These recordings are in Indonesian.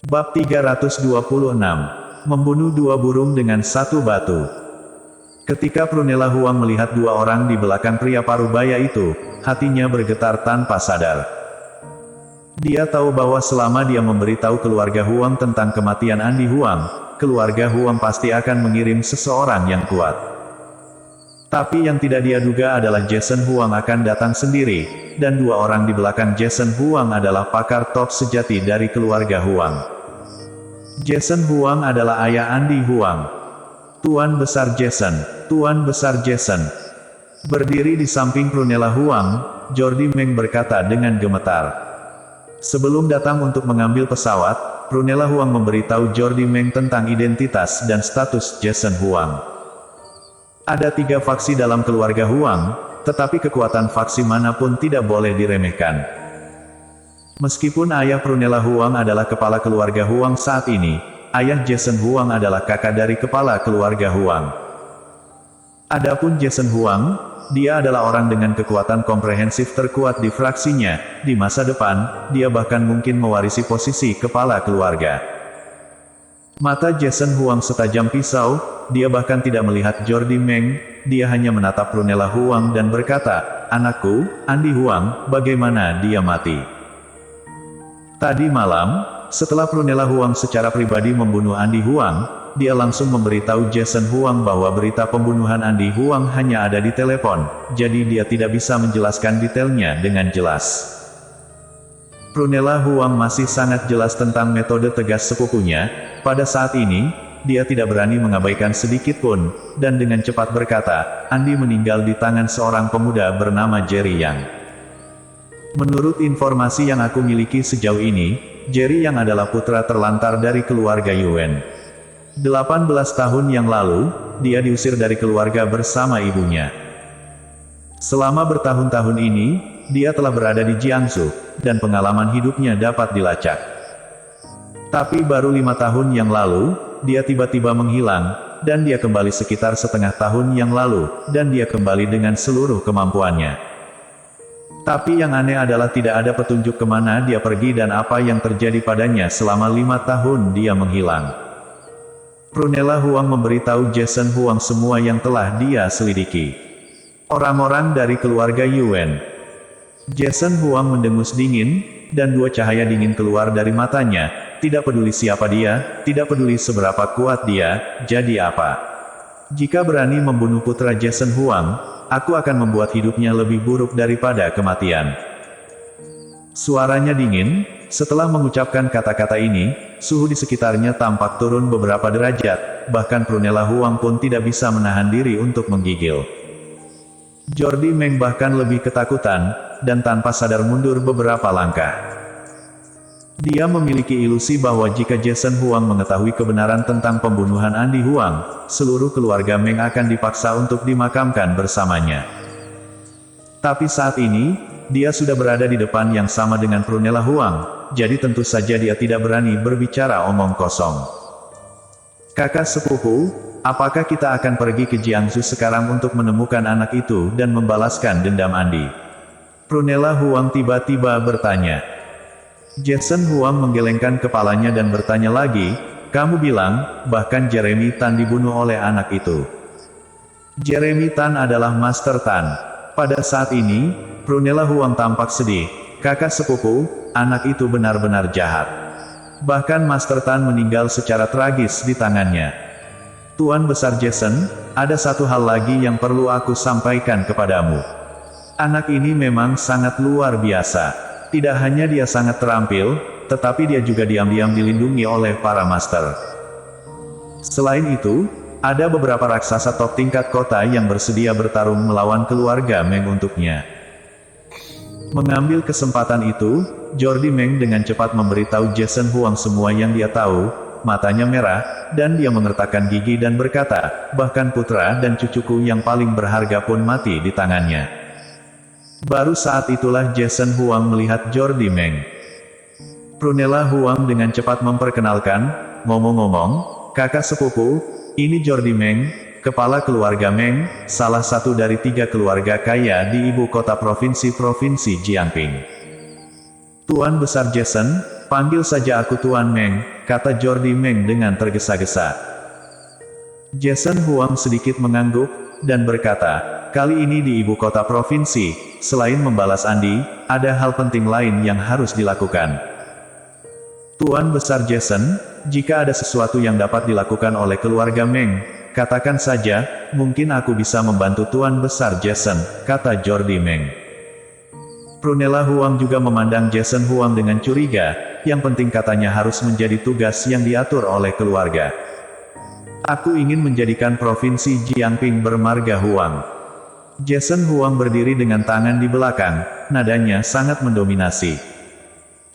Bab 326. Membunuh dua burung dengan satu batu. Ketika Prunella Huang melihat dua orang di belakang pria parubaya itu, hatinya bergetar tanpa sadar. Dia tahu bahwa selama dia memberitahu keluarga Huang tentang kematian Andi Huang, keluarga Huang pasti akan mengirim seseorang yang kuat. Tapi yang tidak dia duga adalah Jason Huang akan datang sendiri, dan dua orang di belakang Jason Huang adalah pakar top sejati dari keluarga Huang. Jason Huang adalah ayah Andi Huang. Tuan Besar Jason, Tuan Besar Jason. Berdiri di samping Prunella Huang, Jordi Meng berkata dengan gemetar. Sebelum datang untuk mengambil pesawat, Prunella Huang memberitahu Jordi Meng tentang identitas dan status Jason Huang. Ada 3 faksi dalam keluarga Huang, tetapi kekuatan faksi manapun tidak boleh diremehkan. Meskipun ayah Prunella Huang adalah kepala keluarga Huang saat ini, ayah Jason Huang adalah kakak dari kepala keluarga Huang. Adapun Jason Huang, dia adalah orang dengan kekuatan komprehensif terkuat di fraksinya. Di masa depan, dia bahkan mungkin mewarisi posisi kepala keluarga. Mata Jason Huang setajam pisau, dia bahkan tidak melihat Jordi Meng, dia hanya menatap Prunella Huang dan berkata, "Anakku, Andi Huang, bagaimana dia mati?" Tadi malam, setelah Prunella Huang secara pribadi membunuh Andi Huang, dia langsung memberitahu Jason Huang bahwa berita pembunuhan Andi Huang hanya ada di telepon, jadi dia tidak bisa menjelaskan detailnya dengan jelas. Prunella Huang masih sangat jelas tentang metode tegas sepupunya. Pada saat ini, dia tidak berani mengabaikan sedikit pun, dan dengan cepat berkata, Andi meninggal di tangan seorang pemuda bernama Jerry Yang. Menurut informasi yang aku miliki sejauh ini, Jerry Yang adalah putra terlantar dari keluarga Yuan. 18 tahun yang lalu, dia diusir dari keluarga bersama ibunya. Selama bertahun-tahun ini, dia telah berada di Jiangsu, dan pengalaman hidupnya dapat dilacak. Tapi baru 5 tahun yang lalu, dia tiba-tiba menghilang, dan dia kembali sekitar setengah tahun yang lalu, dan dia kembali dengan seluruh kemampuannya. Tapi yang aneh adalah tidak ada petunjuk kemana dia pergi dan apa yang terjadi padanya selama 5 tahun dia menghilang. Prunella Huang memberitahu Jason Huang semua yang telah dia selidiki. Orang-orang dari keluarga Yuan. Jason Huang mendengus dingin, dan 2 cahaya dingin keluar dari matanya. Tidak peduli siapa dia, tidak peduli seberapa kuat dia, jadi apa? Jika berani membunuh putra Jason Huang, aku akan membuat hidupnya lebih buruk daripada kematian. Suaranya dingin. Setelah mengucapkan kata-kata ini, suhu di sekitarnya tampak turun beberapa derajat, bahkan Prunella Huang pun tidak bisa menahan diri untuk menggigil. Jordi Meng bahkan lebih ketakutan, dan tanpa sadar mundur beberapa langkah. Dia memiliki ilusi bahwa jika Jason Huang mengetahui kebenaran tentang pembunuhan Andi Huang, seluruh keluarga Meng akan dipaksa untuk dimakamkan bersamanya. Tapi saat ini, dia sudah berada di depan yang sama dengan Prunella Huang, jadi tentu saja dia tidak berani berbicara omong kosong. Kakak sepupu, apakah kita akan pergi ke Jiangsu sekarang untuk menemukan anak itu dan membalaskan dendam Andi? Prunella Huang tiba-tiba bertanya. Jason Huang menggelengkan kepalanya dan bertanya lagi, kamu bilang, bahkan Jeremy Tan dibunuh oleh anak itu. Jeremy Tan adalah Master Tan. Pada saat ini, Prunella Huang tampak sedih. Kakak sepupu, anak itu benar-benar jahat. Bahkan Master Tan meninggal secara tragis di tangannya. Tuan Besar Jason, ada satu hal lagi yang perlu aku sampaikan kepadamu. Anak ini memang sangat luar biasa. Tidak hanya dia sangat terampil, tetapi dia juga diam-diam dilindungi oleh para master. Selain itu, ada beberapa raksasa top tingkat kota yang bersedia bertarung melawan keluarga Meng untuknya. Mengambil kesempatan itu, Jordi Meng dengan cepat memberitahu Jason Huang semua yang dia tahu. Matanya merah, dan dia mengertakkan gigi dan berkata, bahkan putra dan cucuku yang paling berharga pun mati di tangannya. Baru saat itulah Jason Huang melihat Jordi Meng. Prunella Huang dengan cepat memperkenalkan, ngomong-ngomong, kakak sepupu, ini Jordi Meng, kepala keluarga Meng, salah satu dari 3 keluarga kaya di ibu kota provinsi Jiangping. Tuan Besar Jason, panggil saja aku Tuan Meng. kata Jordi Meng dengan tergesa-gesa. Jason Huang sedikit mengangguk, dan berkata, kali ini di ibu kota provinsi, selain membalas Andi, ada hal penting lain yang harus dilakukan. Tuan Besar Jason, jika ada sesuatu yang dapat dilakukan oleh keluarga Meng, katakan saja, mungkin aku bisa membantu Tuan Besar Jason, kata Jordi Meng. Prunella Huang juga memandang Jason Huang dengan curiga, yang penting katanya harus menjadi tugas yang diatur oleh keluarga. Aku ingin menjadikan provinsi Jiangping bermarga Huang. Jason Huang berdiri dengan tangan di belakang, nadanya sangat mendominasi.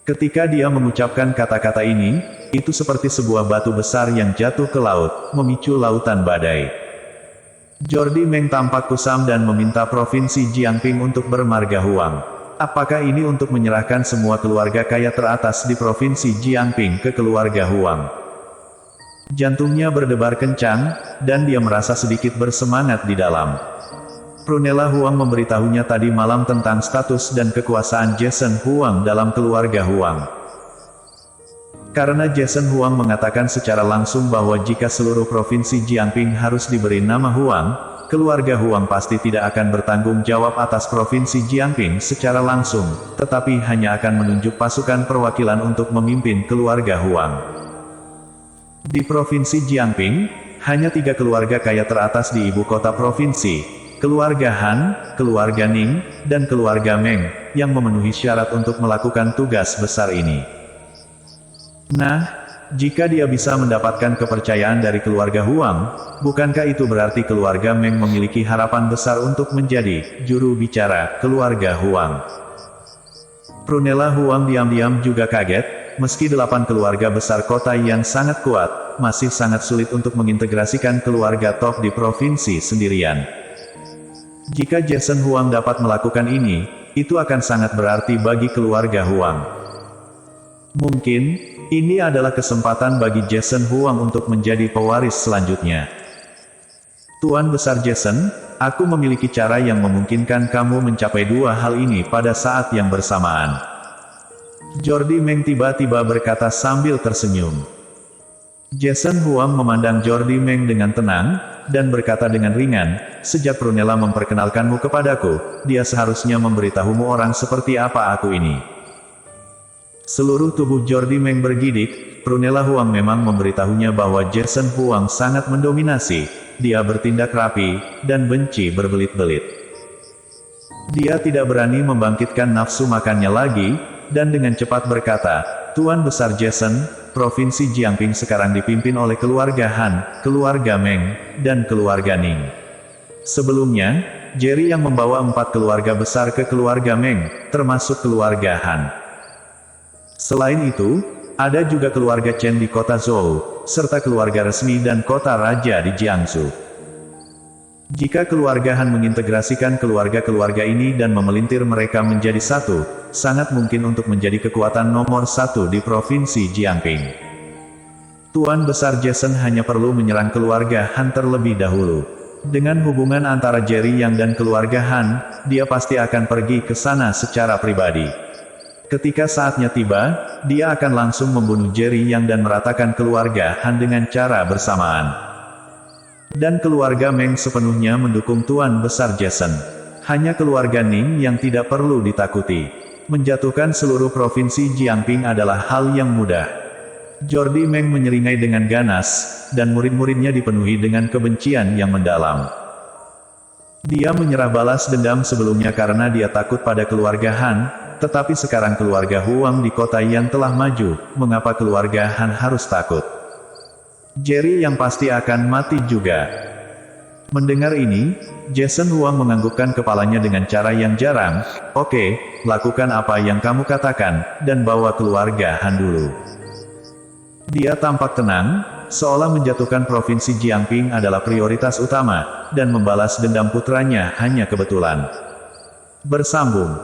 Ketika dia mengucapkan kata-kata ini, itu seperti sebuah batu besar yang jatuh ke laut, memicu lautan badai. Jordi Meng tampak kusam dan meminta provinsi Jiangping untuk bermarga Huang. Apakah ini untuk menyerahkan semua keluarga kaya teratas di provinsi Jiangping ke keluarga Huang? Jantungnya berdebar kencang, dan dia merasa sedikit bersemangat di dalam. Prunella Huang memberitahunya tadi malam tentang status dan kekuasaan Jason Huang dalam keluarga Huang. Karena Jason Huang mengatakan secara langsung bahwa jika seluruh provinsi Jiangping harus diberi nama Huang, keluarga Huang pasti tidak akan bertanggung jawab atas provinsi Jiangping secara langsung, tetapi hanya akan menunjuk pasukan perwakilan untuk memimpin keluarga Huang. Di provinsi Jiangping, hanya 3 keluarga kaya teratas di ibu kota provinsi, keluarga Han, keluarga Ning, dan keluarga Meng, yang memenuhi syarat untuk melakukan tugas besar ini. Nah, jika dia bisa mendapatkan kepercayaan dari keluarga Huang, bukankah itu berarti keluarga Meng memiliki harapan besar untuk menjadi juru bicara keluarga Huang? Prunella Huang diam-diam juga kaget, meski 8 keluarga besar kota yang sangat kuat, masih sangat sulit untuk mengintegrasikan keluarga top di provinsi sendirian. Jika Jason Huang dapat melakukan ini, itu akan sangat berarti bagi keluarga Huang. Mungkin, ini adalah kesempatan bagi Jason Huang untuk menjadi pewaris selanjutnya. Tuan Besar Jason, aku memiliki cara yang memungkinkan kamu mencapai 2 hal ini pada saat yang bersamaan. Jordi Meng tiba-tiba berkata sambil tersenyum. Jason Huang memandang Jordi Meng dengan tenang, dan berkata dengan ringan, sejak Prunella memperkenalkanmu kepadaku, dia seharusnya memberitahumu orang seperti apa aku ini. Seluruh tubuh Jordi Meng bergidik, Prunella Huang memang memberitahunya bahwa Jason Huang sangat mendominasi, dia bertindak rapi, dan benci berbelit-belit. Dia tidak berani membangkitkan nafsu makannya lagi, dan dengan cepat berkata, Tuan Besar Jason, provinsi Jiangping sekarang dipimpin oleh keluarga Han, keluarga Meng, dan keluarga Ning. Sebelumnya, Jerry yang membawa 4 keluarga besar ke keluarga Meng, termasuk keluarga Han. Selain itu, ada juga keluarga Chen di kota Zhou, serta keluarga resmi dan kota raja di Jiangsu. Jika keluarga Han mengintegrasikan keluarga-keluarga ini dan memelintir mereka menjadi satu, sangat mungkin untuk menjadi kekuatan nomor 1 di provinsi Jiangping. Tuan Besar Jason hanya perlu menyerang keluarga Han terlebih dahulu. Dengan hubungan antara Jerry Yang dan keluarga Han, dia pasti akan pergi ke sana secara pribadi. Ketika saatnya tiba, dia akan langsung membunuh Jerry Yang dan meratakan keluarga Han dengan cara bersamaan. Dan keluarga Meng sepenuhnya mendukung Tuan Besar Jason. Hanya keluarga Ning yang tidak perlu ditakuti. Menjatuhkan seluruh provinsi Jiangping adalah hal yang mudah. Jordi Meng menyeringai dengan ganas, dan murid-muridnya dipenuhi dengan kebencian yang mendalam. Dia menyerah balas dendam sebelumnya karena dia takut pada keluarga Han, tetapi sekarang keluarga Huang di kota yang telah maju, mengapa keluarga Han harus takut? Jerry yang pasti akan mati juga. Mendengar ini, Jason Huang menganggukkan kepalanya dengan cara yang jarang, oke, lakukan apa yang kamu katakan, dan bawa keluarga Han dulu. Dia tampak tenang, seolah menjatuhkan provinsi Jiangping adalah prioritas utama, dan membalas dendam putranya hanya kebetulan. Bersambung.